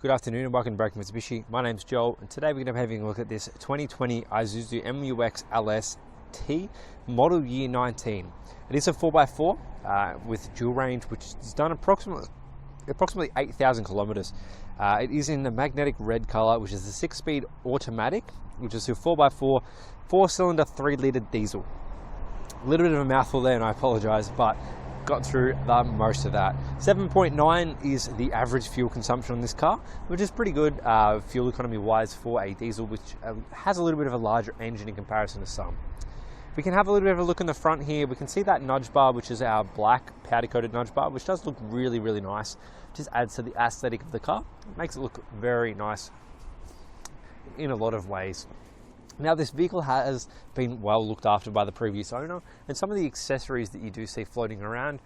Good afternoon and welcome to Berwick Mitsubishi. My name's Joel and today we're going to be having a look at this 2020 ISUZU MUX LST model year 19. It is a 4x4 with dual range, which is done approximately 8,000 kilometers. It is in the magnetic red color, which is the 6-speed automatic, which is a 4x4 4-cylinder 3-litre diesel. A little bit of a mouthful there and I apologize, but got through most of that. 7.9 is the average fuel consumption on this car, which is pretty good fuel economy wise for a diesel, which has a little bit of a larger engine in comparison to some. We can have a little bit of a look in the front here. We can see that nudge bar, which is our black powder coated nudge bar, which does look really, really nice. Just adds to the aesthetic of the car. It makes it look very nice in a lot of ways. Now, this vehicle has been well looked after by the previous owner, and some of the accessories that you do see floating around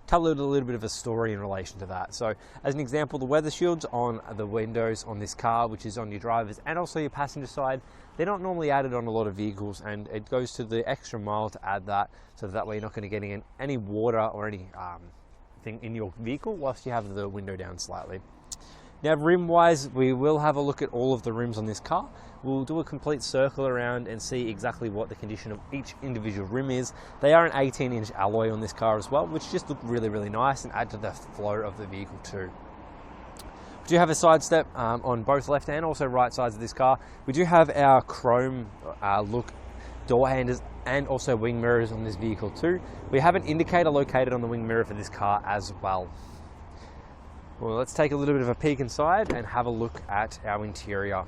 tell a little bit of a story in relation to that. So, as an example, the weather shields on the windows on this car, which is on your driver's and also your passenger side, they're not normally added on a lot of vehicles, and it goes to the extra mile to add that, so that way you're not going to get any water or any thing in your vehicle whilst you have the window down slightly. Now, rim-wise, we will have a look at all of the rims on this car. We'll do a complete circle around and see exactly what the condition of each individual rim is. They are an 18-inch alloy on this car as well, which just look really, really nice and add to the flow of the vehicle too. We do have a side step on both left and also right sides of this car. We do have our chrome look door handers and also wing mirrors on this vehicle too. We have an indicator located on the wing mirror for this car as well. Well, let's take a little bit of a peek inside and have a look at our interior.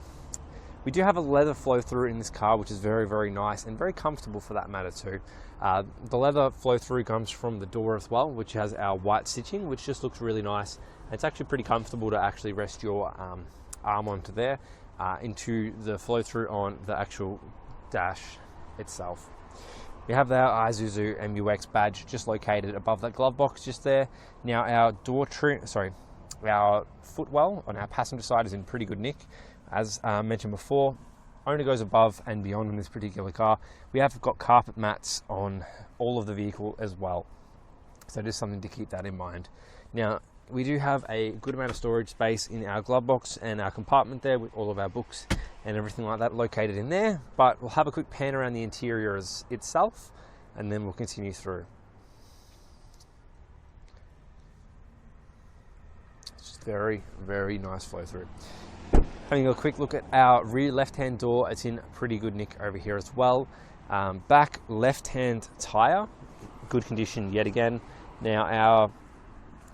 We do have a leather flow through in this car, which is very, very nice and very comfortable for that matter too. The leather flow through comes from the door as well, which has our white stitching, which just looks really nice. It's actually pretty comfortable to actually rest your arm onto there into the flow through on the actual dash itself. We have our ISUZU MUX badge just located above that glove box just there. Now our our footwell on our passenger side is in pretty good nick. As mentioned before, only goes above and beyond in this particular car. We have got carpet mats on all of the vehicle as well. So just something to keep that in mind. Now, we do have a good amount of storage space in our glove box and our compartment there with all of our books and everything like that located in there. But we'll have a quick pan around the interior itself and then we'll continue through. Very, very nice flow through. Having a quick look at our rear left-hand door, it's in pretty good nick over here as well. Back left-hand tyre, good condition yet again. Now our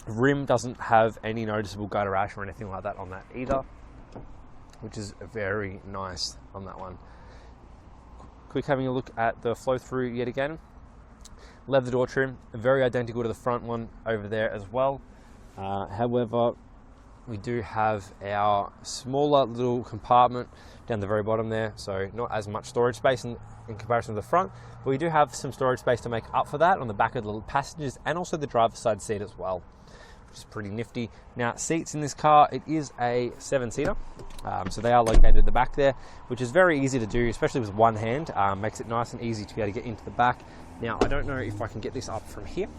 rim doesn't have any noticeable gutter rash or anything like that on that either, which is very nice on that one. Quick having a look at the flow through yet again. Leather door trim, very identical to the front one over there as well. However, we do have our smaller little compartment down the very bottom there, so not as much storage space in comparison to the front, but we do have some storage space to make up for that on the back of the passengers and also the driver's side seat as well, which is pretty nifty. Now, seats in this car, it is a 7-seater, so they are located at the back there, which is very easy to do, especially with one hand. Makes it nice and easy to be able to get into the back. Now, I don't know if I can get this up from here.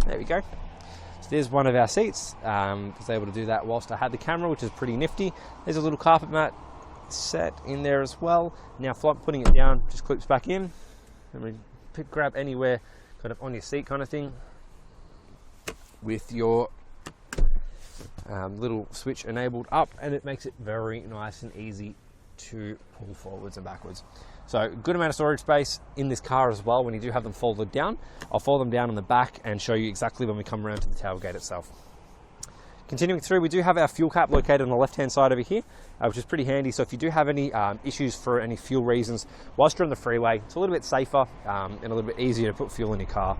There we go. So there's one of our seats. I was able to do that whilst I had the camera, which is pretty nifty. There's a little carpet mat set in there as well. Now, putting it down just clips back in. And we grab anywhere kind of on your seat kind of thing with your little switch enabled up, and it makes it very nice and easy to pull forwards and backwards. So good amount of storage space in this car as well when you do have them folded down. I'll fold them down on the back and show you exactly when we come around to the tailgate itself. Continuing through, we do have our fuel cap located on the left-hand side over here, which is pretty handy. So if you do have any issues for any fuel reasons whilst you're on the freeway, it's a little bit safer and a little bit easier to put fuel in your car.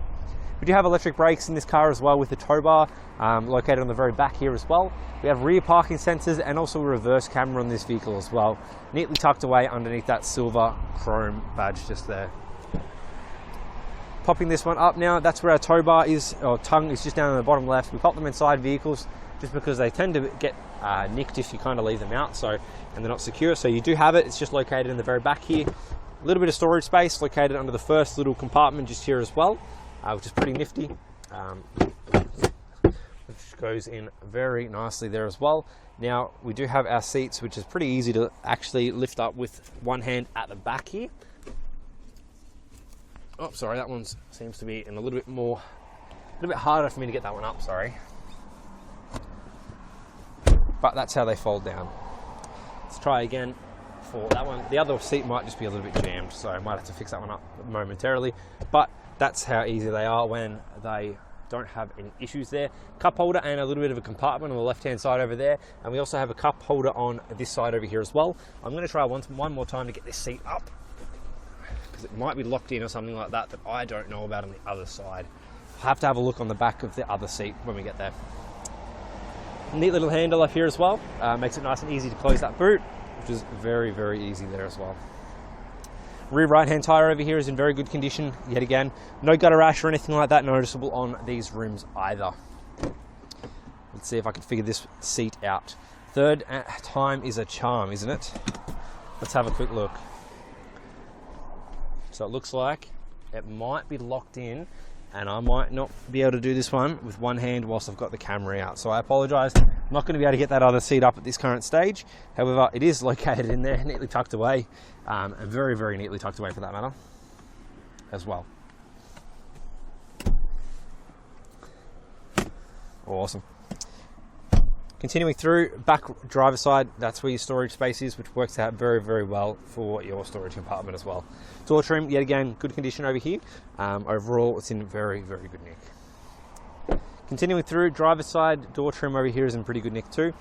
We do have electric brakes in this car as well with the tow bar located on the very back here as well. We have rear parking sensors and also a reverse camera on this vehicle as well, neatly tucked away underneath that silver chrome badge just there. Popping this one up now, that's where our tow bar is, or tongue is just down in the bottom left. We pop them inside vehicles just because they tend to get nicked if you kind of leave them out, and they're not secure. So you do have it, it's just located in the very back here. A little bit of storage space located under the first little compartment just here as well, which is pretty nifty. We've goes in very nicely there as well. Now we do have our seats, which is pretty easy to actually lift up with one hand at the back here. Oh, sorry, that one seems to be in a little bit harder for me to get that one up, sorry. But that's how they fold down. Let's try again for that one. The other seat might just be a little bit jammed, so I might have to fix that one up momentarily. But that's how easy they are when they don't have any issues there. Cup holder and a little bit of a compartment on the left hand side over there, and we also have a cup holder on this side over here as well. I'm going to try one more time to get this seat up, because it might be locked in or something like that I don't know about on the other side. I'll have to have a look on the back of the other seat when we get there. Neat little handle up here as well, makes it nice and easy to close that boot, which is very, very easy there as well. Rear right hand tyre over here is in very good condition yet again. No gutter rash or anything like that noticeable on these rims either. Let's see if I can figure this seat out. Third time is a charm, isn't it? Let's have a quick look. So it looks like it might be locked in, and I might not be able to do this one with one hand whilst I've got the camera out. So I apologise, I'm not going to be able to get that other seat up at this current stage. However, it is located in there, neatly tucked away, and very, very neatly tucked away for that matter as well. Awesome. Continuing through, back driver side, that's where your storage space is, which works out very, very well for your storage compartment as well. Door trim, yet again, good condition over here. Overall, it's in very, very good nick. Continuing through, driver side, door trim over here is in pretty good nick too.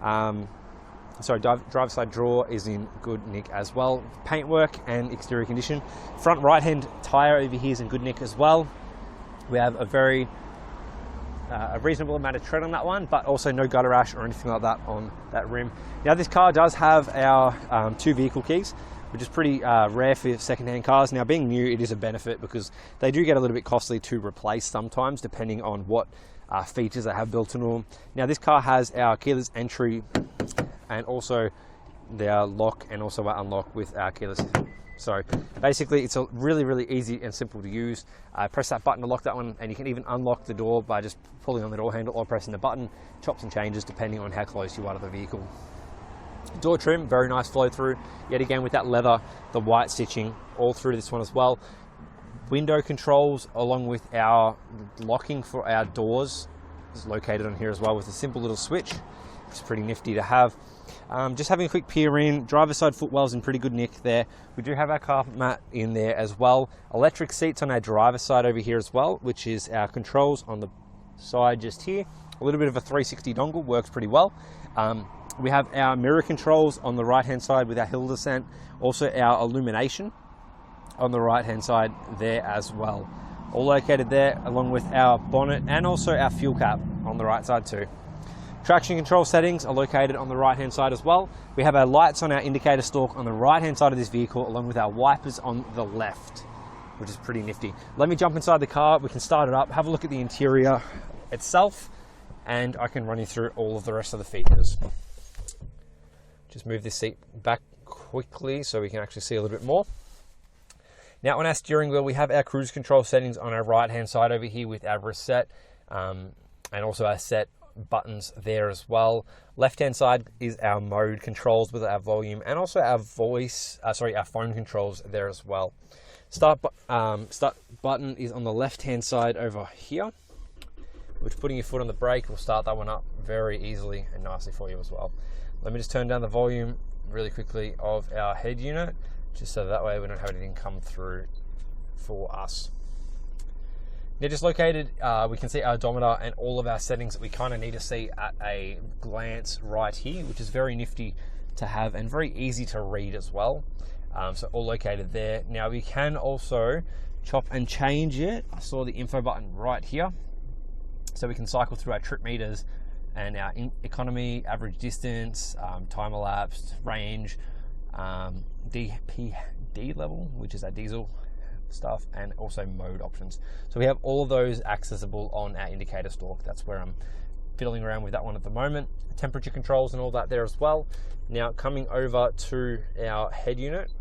Driver side drawer is in good nick as well. Paintwork and exterior condition. Front right hand tyre over here is in good nick as well. We have a reasonable amount of tread on that one, but also no gutter rash or anything like that on that rim. Now this car does have our 2 vehicle keys, which is pretty rare for second-hand cars. Now being new, it is a benefit because they do get a little bit costly to replace sometimes, depending on what features they have built into them. Now this car has our keyless entry and also their lock and also our unlock with our keyless. So basically it's a really, really easy and simple to use. Press that button to lock that one, and you can even unlock the door by just pulling on the door handle or pressing the button. Chops and changes depending on how close you are to the vehicle. Door trim, very nice flow through. Yet again with that leather, the white stitching all through this one as well. Window controls along with our locking for our doors is located on here as well with a simple little switch. It's pretty nifty to have. Just having a quick peer in, driver's side footwell's in pretty good nick there. We do have our carpet mat in there as well. Electric seats on our driver's side over here as well, which is our controls on the side just here. A little bit of a 360 dongle, works pretty well. We have our mirror controls on the right hand side with our hill descent. Also our illumination on the right hand side there as well. All located there along with our bonnet and also our fuel cap on the right side too. Traction control settings are located on the right hand side as well. We have our lights on our indicator stalk on the right hand side of this vehicle along with our wipers on the left, which is pretty nifty. Let me jump inside the car, we can start it up, have a look at the interior itself, and I can run you through all of the rest of the features. Just move this seat back quickly so we can actually see a little bit more. Now on our steering wheel, we have our cruise control settings on our right hand side over here with our reset and also our set buttons there as well. Left hand side is our mode controls with our volume and also our our phone controls there as well. Start button is on the left hand side over here, which putting your foot on the brake will start that one up very easily and nicely for you as well. Let me just turn down the volume really quickly of our head unit, just so that way we don't have anything come through for us. Now just located, we can see our odometer and all of our settings that we kind of need to see at a glance right here, which is very nifty to have and very easy to read as well. So all located there. Now we can also chop and change it. I saw the info button right here. So we can cycle through our trip meters and our economy, average distance, time elapsed, range, DPD level, which is our diesel stuff, and also mode options. So we have all of those accessible on our indicator stalk. That's where I'm fiddling around with that one at the moment. Temperature controls and all that there as well. Now coming over to our head unit,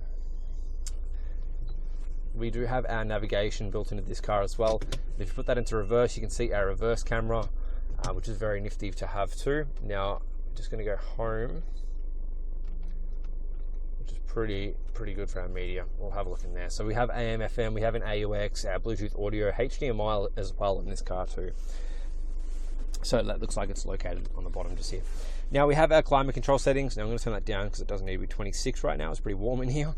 we do have our navigation built into this car as well. If you put that into reverse, you can see our reverse camera, which is very nifty to have too. Now, I'm just going to go home, which is pretty good for our media. We'll have a look in there. So we have AM, FM, we have an AUX, our Bluetooth audio, HDMI as well in this car too. So that looks like it's located on the bottom just here. Now we have our climate control settings. Now I'm going to turn that down because it doesn't need to be 26 right now. It's pretty warm in here.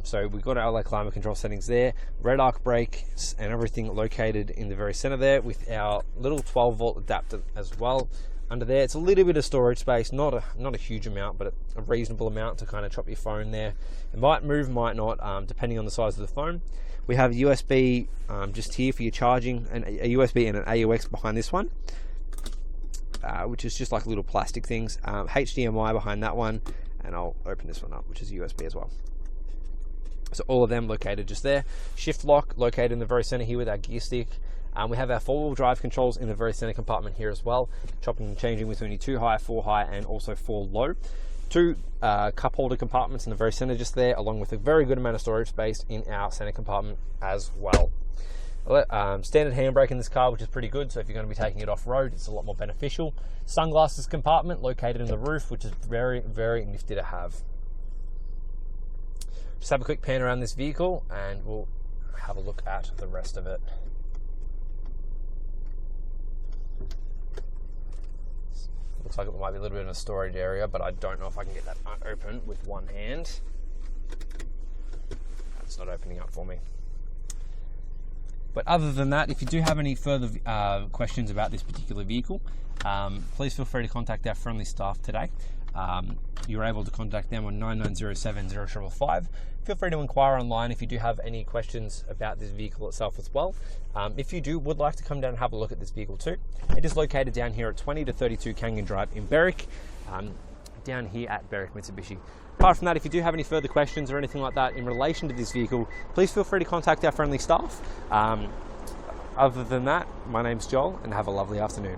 So we've got our climate control settings there. Red arc brakes and everything located in the very center there with our little 12-volt adapter as well. Under there, it's a little bit of storage space, not a huge amount, but a reasonable amount to kind of chop your phone there. It might move, might not, depending on the size of the phone. We have USB just here for your charging, and a USB and an AUX behind this one. Which is just like little plastic things. HDMI behind that one, and I'll open this one up, which is USB as well. So all of them located just there. Shift lock located in the very center here with our gear stick. We have our 4-wheel drive controls in the very center compartment here as well, chopping and changing between your 2 high, 4 high, and also 4 low. 2 cup holder compartments in the very center just there, along with a very good amount of storage space in our center compartment as well. Standard handbrake in this car, which is pretty good, so if you're going to be taking it off-road, it's a lot more beneficial. Sunglasses compartment located in the roof, which is very nifty to have. Just have a quick pan around this vehicle and we'll have a look at the rest of it. Looks like it might be a little bit of a storage area, but I don't know if I can get that open with one hand. It's not opening up for me. But other than that, if you do have any further questions about this particular vehicle, please feel free to contact our friendly staff today. You're able to contact them on 99070555. Feel free to inquire online if you do have any questions about this vehicle itself as well. If you would like to come down and have a look at this vehicle too, it is located down here at 20 to 32 Kangan Drive in Berwick, down here at Berwick Mitsubishi. Apart from that, if you do have any further questions or anything like that in relation to this vehicle, please feel free to contact our friendly staff. Other than that, my name's Joel, and have a lovely afternoon.